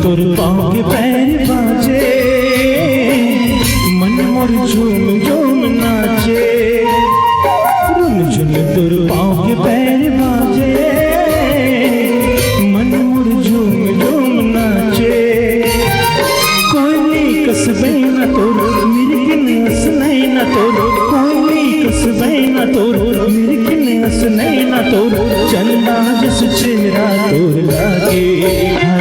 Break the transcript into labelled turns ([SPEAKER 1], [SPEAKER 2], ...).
[SPEAKER 1] तोर पाँव के पैर बाजे, मन मोर झूम झूम नाचे। रुन झुन तोर पाँव के पैर बाजे, मन मोर झूम झूम नाचे। कोई कसबे न तोर मिर्गिन हस नहीं न तोर, कोई कसबे न तोर मिर्गिन हस नहीं न तोर। चंदा जिस चेहरा तोर लागे